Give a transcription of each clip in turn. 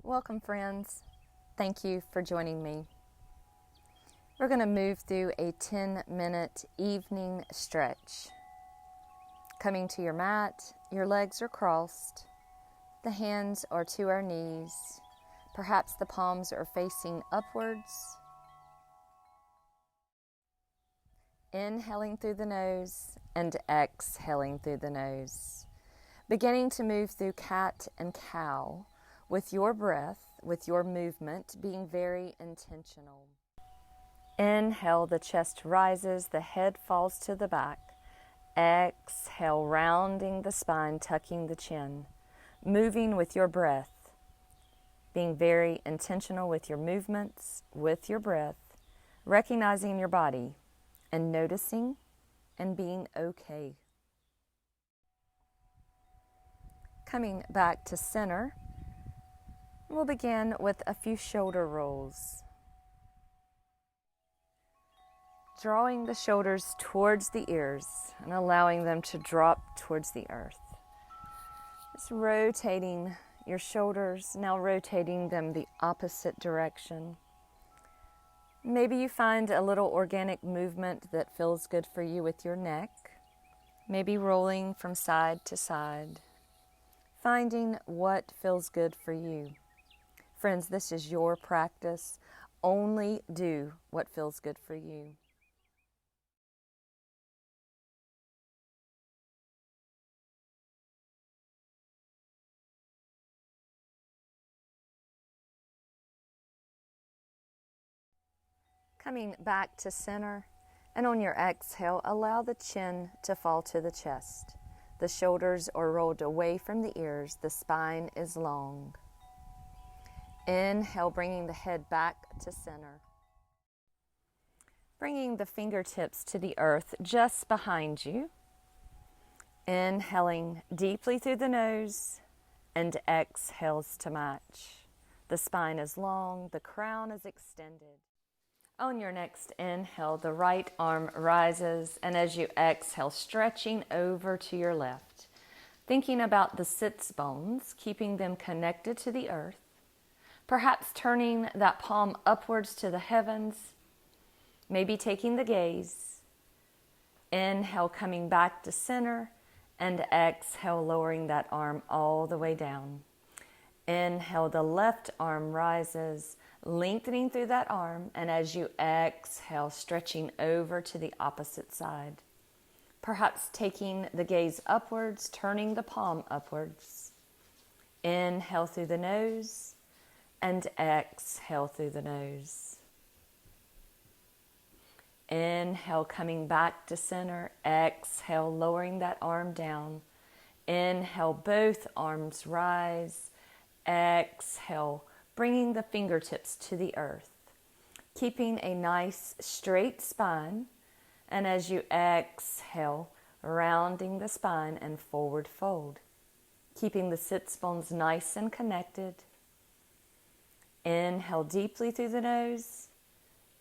Welcome, friends. Thank you for joining me. We're going to move through a 10-minute evening stretch. Coming to your mat, your legs are crossed, the hands are to our knees, perhaps the palms are facing upwards. Inhaling through the nose and exhaling through the nose. Beginning to move through cat and cow with your breath, with your movement, being very intentional. Inhale, the chest rises, the head falls to the back. Exhale, rounding the spine, tucking the chin. Moving with your breath, being very intentional with your movements, with your breath, recognizing your body and noticing and being okay. Coming back to center, we'll begin with a few shoulder rolls. Drawing the shoulders towards the ears and allowing them to drop towards the earth. Just rotating your shoulders, now rotating them the opposite direction. Maybe you find a little organic movement that feels good for you with your neck. Maybe rolling from side to side. Finding what feels good for you. Friends, this is your practice. Only do what feels good for you. Coming back to center, and on your exhale, allow the chin to fall to the chest. The shoulders are rolled away from the ears. The spine is long. Inhale, bringing the head back to center. Bringing the fingertips to the earth just behind you. Inhaling deeply through the nose and exhales to match. The spine is long, the crown is extended. On your next inhale, the right arm rises, and as you exhale, stretching over to your left. Thinking about the sits bones, keeping them connected to the earth. Perhaps turning that palm upwards to the heavens. Maybe taking the gaze. Inhale, coming back to center, and exhale, lowering that arm all the way down. Inhale, the left arm rises, lengthening through that arm, and as you exhale, stretching over to the opposite side. Perhaps taking the gaze upwards, turning the palm upwards. Inhale through the nose, and exhale through the nose. Inhale, coming back to center. Exhale, lowering that arm down. Inhale, both arms rise. Exhale, bringing the fingertips to the earth, keeping a nice straight spine, and as you exhale, rounding the spine and forward fold, keeping the sits bones nice and connected. Inhale deeply through the nose,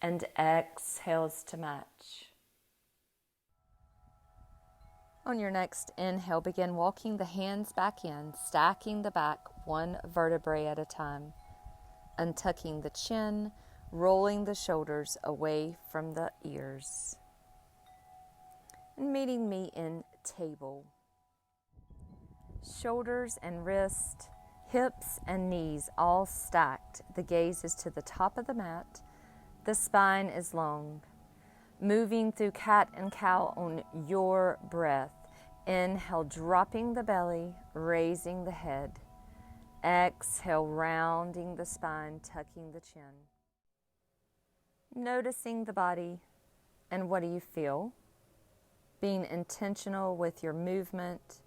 and exhales to match. On your next inhale, begin walking the hands back in, stacking the back one vertebrae at a time. Untucking the chin, rolling the shoulders away from the ears. And meeting me in table. Shoulders and wrist, hips and knees all stacked. The gaze is to the top of the mat. The spine is long. Moving through cat and cow on your breath. Inhale, dropping the belly, raising the head. Exhale, rounding the spine, tucking the chin. Noticing the body, and what do you feel? Being intentional with your movement,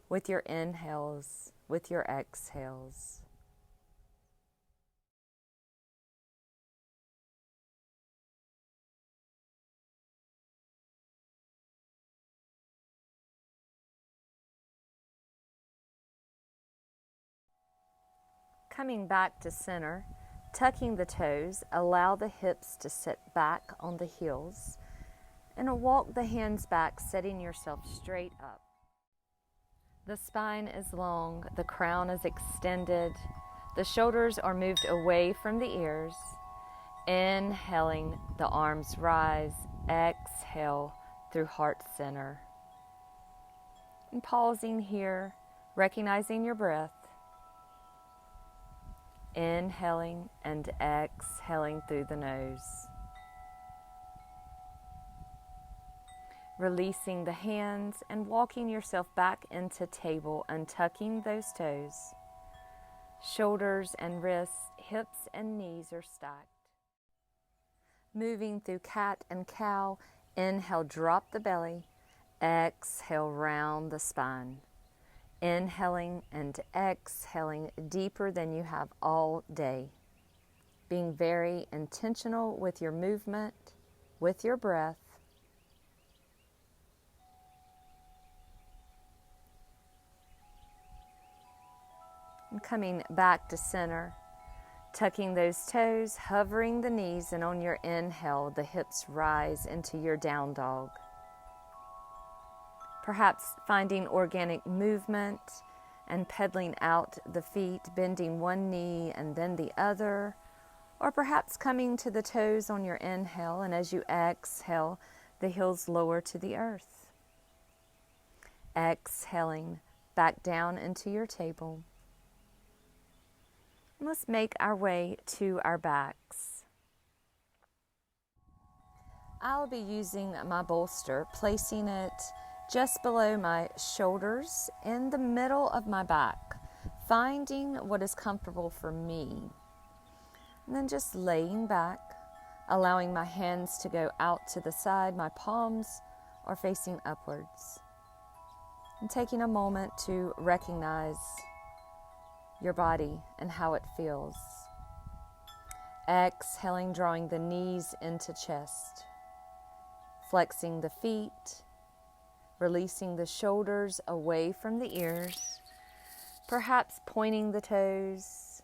with your inhales, with your exhales. Coming back to center, tucking the toes, allow the hips to sit back on the heels, and walk the hands back, setting yourself straight up. The spine is long, the crown is extended, The shoulders are moved away from the ears. Inhaling, the arms rise. Exhale through heart center. And pausing here, recognizing your breath. Inhaling and exhaling through the nose. Releasing the hands and walking yourself back into table, untucking those toes. Shoulders and wrists, hips and knees are stacked. Moving through cat and cow. Inhale, drop the belly. Exhale, round the spine. Inhaling and exhaling deeper than you have all day. Being very intentional with your movement, with your breath. And coming back to center, tucking those toes, hovering the knees, and on your inhale, the hips rise into your down dog. Perhaps finding organic movement and pedaling out the feet, bending one knee and then the other, or perhaps coming to the toes on your inhale, and as you exhale, the heels lower to the earth. Exhaling back down into your table. Let's make our way to our backs. I'll be using my bolster, placing it just below my shoulders in the middle of my back, finding what is comfortable for me. And then just laying back, allowing my hands to go out to the side, my palms are facing upwards. And taking a moment to recognize your body and how it feels. Exhaling, drawing the knees into chest. Flexing the feet. Releasing the shoulders away from the ears. Perhaps pointing the toes.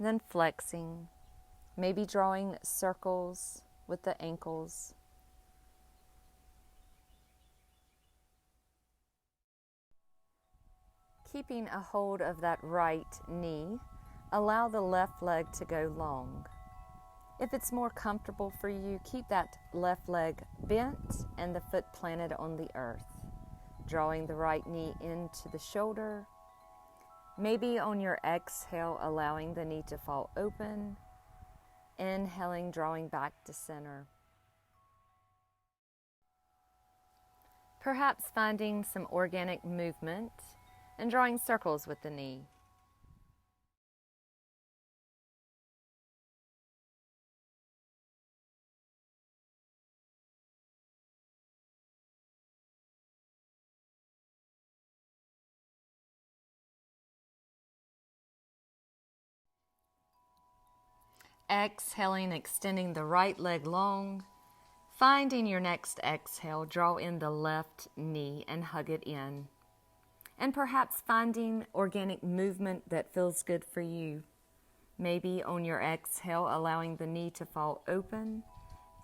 Then flexing. Maybe drawing circles with the ankles. Keeping a hold of that right knee, allow the left leg to go long. If it's more comfortable for you, keep that left leg bent and the foot planted on the earth. Drawing the right knee into the shoulder. Maybe on your exhale, allowing the knee to fall open. Inhaling, drawing back to center. Perhaps finding some organic movement and drawing circles with the knee. Exhaling, extending the right leg long. Finding your next exhale, draw in the left knee and hug it in. And perhaps finding organic movement that feels good for you. Maybe on your exhale, allowing the knee to fall open.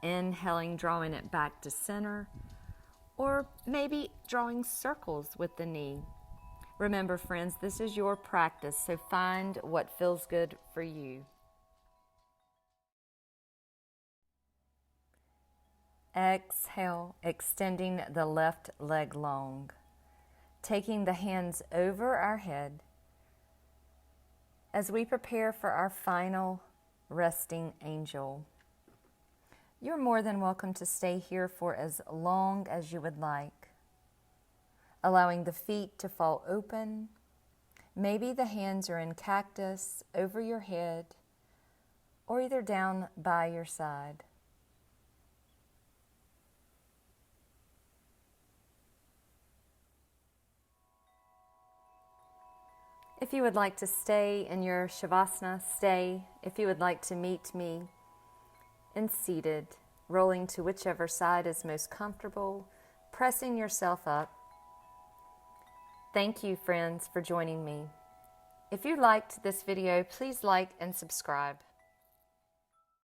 Inhaling, drawing it back to center. Or maybe drawing circles with the knee. Remember, friends, this is your practice, so find what feels good for you. Exhale, extending the left leg long. Taking the hands over our head as we prepare for our final resting angel. You're more than welcome to stay here for as long as you would like. Allowing the feet to fall open. Maybe the hands are in cactus over your head or either down by your side. If you would like to stay in your Shavasana, stay. If you would like to meet me in seated, rolling to whichever side is most comfortable, pressing yourself up. Thank you, friends, for joining me. If you liked this video, please like and subscribe.